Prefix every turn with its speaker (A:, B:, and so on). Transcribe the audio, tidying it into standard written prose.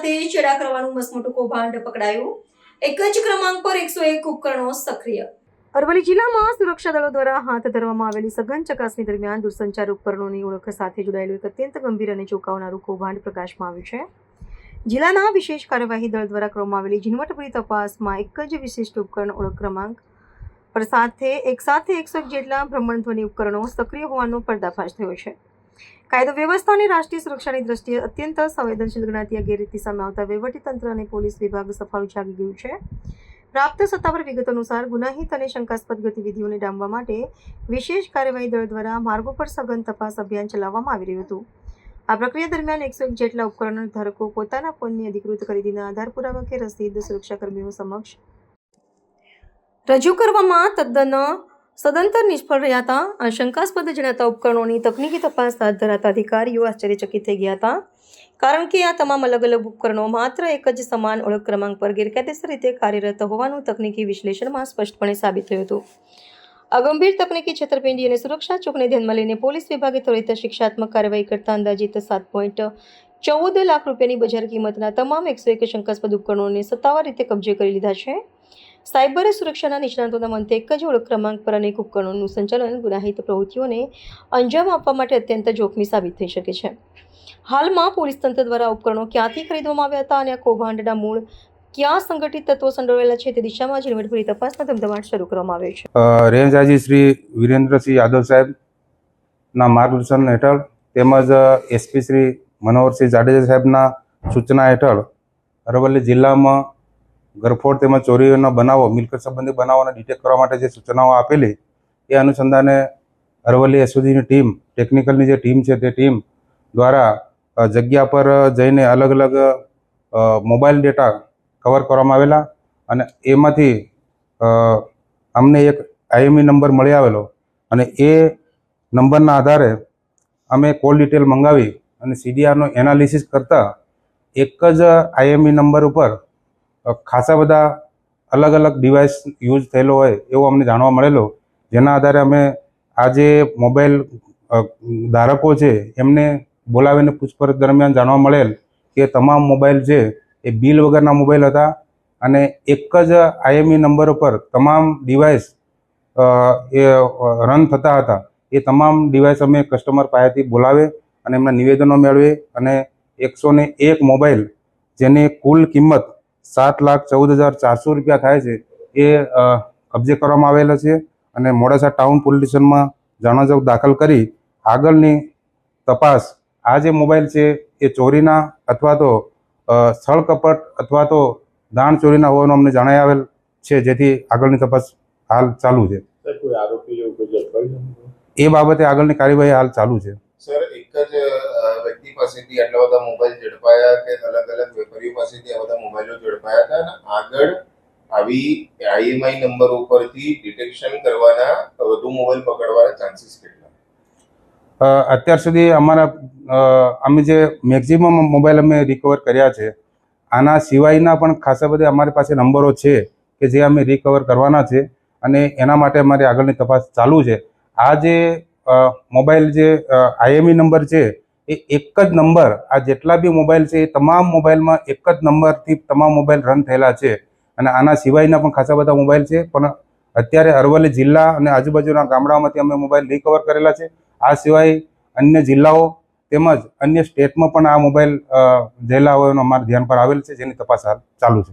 A: ખાતે ચેડા કરવાનું મસમોટું કૌભાંડ પકડાયું। એક જ ક્રમાંક પર 101 ઉપકરણો સક્રિય। અરવલ્લી જિલ્લામાં સુરક્ષા દળો દ્વારા હાથ ધરવામાં આવેલી સઘન ચકાસણી દરમિયાન દૂરસંચાર ઉપકરણોની ઓળખ સાથે જોડાયેલું એક અત્યંત ગંભીર અને ચોંકાવનારું કૌભાંડ પ્રકાશમાં આવ્યું છે। જિલ્લાના વિશેષ કાર્યવાહી દળ દ્વારા કરવામાં આવેલી ઝીણવટભરી તપાસમાં એક જ વિશિષ્ટ ઉપકરણ ઓળખ ક્રમાંક પર સાથે 101 જેટલા ભ્રમણધ્વનિ ઉપકરણો સક્રિય હોવાનો પર્દાફાશ થયો છે। કાયદો વ્યવસ્થા અને રાષ્ટ્રીય સુરક્ષાની દ્રષ્ટિએ અત્યંત સંવેદનશીલ ગણાતી આ ગેરરીતિ સામે આવતા વહીવટીતંત્ર અને પોલીસ વિભાગ સફાળું જાગી ગયું છે। પ્રાપ્ત સત્તાવાર વિગતો અનુસાર ગુનાહિત અને શંકાસ્પદ ગતિવિધિઓને ડામવા માટે વિશેષ કાર્યવાહી દળ દ્વારા માર્ગો પર સઘન તપાસ અભિયાન ચલાવવામાં આવી રહ્યું હતું। આ પ્રક્રિયા દરમિયાન 101 જેટલા ઉપકરણ ધારકો પોતાના ફોનની અધિકૃત ખરીદીના આધાર પુરાવા કે રસીદ સુરક્ષાકર્મીઓ સમક્ષ રજૂ કરવામાં સદંતર નિષ્ફળ રહ્યા હતા। આ શંકાસ્પદ જણાતા ઉપકરણોની તકનીકી તપાસ હાથ ધરાતા અધિકારીઓ આશ્ચર્યચકિત થઈ ગયા હતા, કારણ કે આ તમામ અલગ અલગ ઉપકરણો માત્ર એક જ સમાન ઓળખ ક્રમાંક પર ગેરકાયદેસર રીતે કાર્યરત હોવાનું તકનીકી વિશ્લેષણમાં સ્પષ્ટપણે સાબિત થયું હતું। આ ગંભીર તકનીકી છેતરપિંડી અને સુરક્ષા ચૂકને ધ્યાનમાં લઈને પોલીસ વિભાગે ત્વરિત શિક્ષાત્મક કાર્યવાહી કરતા અંદાજિત 7.14 લાખ રૂપિયાની બજાર કિંમતના તમામ 101 શંકાસ્પદ ઉપકરણોને સત્તાવાર રીતે કબજે કરી લીધા છે। સાયબર સુરક્ષાના નિષ્ણાતોના મતે એક જ ઓળખ ક્રમાંક પર અનેક ઉપકરણોનું સંચાલન ગુનાહિત પ્રવૃત્તિઓને અંજામ આપવા માટે અત્યંત જોખમી સાબિત થઈ શકે છે। હાલમાં પોલીસ તંત્ર દ્વારા ઉપકરણો ક્યાંથી ખરીદવામાં આવ્યા હતા અને આ કૌભાંડના મૂળ ક્યાં સંગઠિત તત્વો સંડોવાયેલા છે તે દિશામાં ઝીણવટભરી તપાસનો ધમધમાટ શરૂ કરવામાં આવ્યો છે।
B: રેન્જ આઈજી શ્રી વિરેન્દ્રસિંહ યાદવ સાહેબના માર્ગદર્શન હેઠળ તેમજ એસપી શ્રી મનોહરસિંહ જાડેજા સાહેબના સૂચના હેઠળ અરવલ્લી જિલ્લામાં ગરફોડ તેમજ ચોરીઓના બનાવો, મિલકત સંબંધી બનાવોને ડિટેક્ટ કરવા માટે જે સૂચનાઓ આપેલી એ અનુસંધાને અરવલ્લી એસઓજીની ટીમ, ટેકનિકલની જે ટીમ છે તે ટીમ દ્વારા જગ્યા પર જઈને અલગ અલગ મોબાઈલ ડેટા કવર કરવામાં આવેલા અને એમાંથી અમને એક આઈએમઈ નંબર મળી આવેલો અને એ નંબરના આધારે અમે કોલ ડિટેલ મંગાવી અને સીડીઆરનો એનાલિસિસ કરતાં એક જ આઈએમઈ નંબર ઉપર ખાસા બધા અલગ અલગ ડિવાઇસ યુઝ થયેલો હોય એવો અમને જાણવા મળેલો, જેના આધારે અમે આ જે મોબાઈલ ધારકો છે એમને બોલાવીને પૂછપરછ દરમિયાન જાણવા મળેલ કે તમામ મોબાઈલ છે એ બિલ વગરના મોબાઈલ હતા અને એક જ આઈએમઈ નંબર ઉપર તમામ ડિવાઇસ એ રન થતા હતા। એ તમામ ડિવાઇસ અમે કસ્ટમર પાસેથી બોલાવે અને એમના નિવેદનો મેળવે અને 101 મોબાઈલ જેની કુલ કિંમત 7,14,400 રૂપિયા થાય છે એ કબજે કરવામાં આવેલા છે અને મોડાસા ટાઉન પોલીસ સ્ટેશનમાં જાણવાજોગ દાખલ કરી આગળની તપાસ આ જે મોબાઈલ છે એ ચોરીના અથવા તો છળકપટ અથવા તો દાણ ચોરીના હોવાનું અમને જણાઈ આવેલ છે, જેથી આગળની તપાસ હાલ ચાલુ છે। એ બાબતે આગળની કાર્યવાહી હાલ ચાલુ છે।
C: સર, એક જ વ્યક્તિ પાસેથી આટલા બધા મોબાઈલ ઝડપાયા કે અલગ અલગ વેપારીઓ પાસેથી આ બધા મોબાઈલો ઝડપાયા હતા અને આગળ આવી આઈએમઆઈ નંબર ઉપરથી ડિટેક્શન કરવાના વધુ મોબાઈલ પકડવાના ચાન્સીસ કેટલા?
B: અત્યાર સુધી અમે જે મેક્સિમમ મોબાઈલ અમે રિકવર કર્યા છે, આના સિવાયના પણ ખાસા બધા અમારી પાસે નંબરો છે કે જે અમે રિકવર કરવાના છે અને એના માટે અમારી આગળની તપાસ ચાલુ છે। આ જે મોબાઈલ જે આઈએમઈ નંબર છે એ એક જ નંબર, આ જેટલા બી મોબાઈલ છે એ તમામ મોબાઈલમાં એક જ નંબરથી તમામ મોબાઈલ રન થયેલા છે અને આના સિવાયના પણ ખાસા બધા મોબાઈલ છે, પણ અત્યારે અરવલ્લી જિલ્લા અને આજુબાજુના ગામડાઓમાંથી અમે મોબાઈલ રિકવર કરેલા છે। આ સિવાય અન્ય જિલ્લાઓ તેમજ અન્ય સ્ટેટમાં પણ આ મોબાઈલ ગયેલા હોવાનું અમારા ધ્યાન પર આવેલ છે, જેની તપાસ હાલ ચાલુ છે।